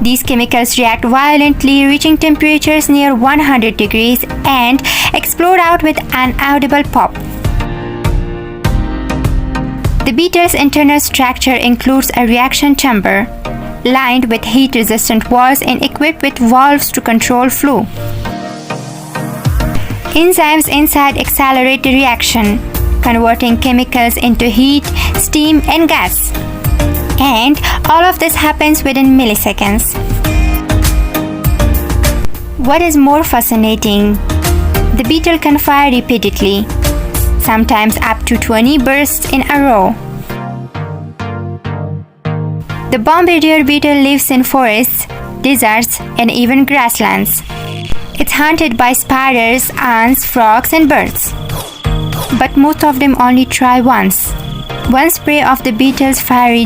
These chemicals react violently, reaching temperatures near 100 degrees and explode out with an audible pop. The beetle's internal structure includes a reaction chamber, lined with heat-resistant walls and equipped with valves to control flow. Enzymes inside accelerate the reaction, converting chemicals into heat, steam, and gas. And all of this happens within milliseconds. What is more fascinating? The beetle can fire repeatedly, sometimes up to 20 bursts in a row. The Bombardier beetle lives in forests, deserts, and even grasslands. It's hunted by spiders, ants, frogs, and birds. But most of them only try once. One spray of the beetle's fiery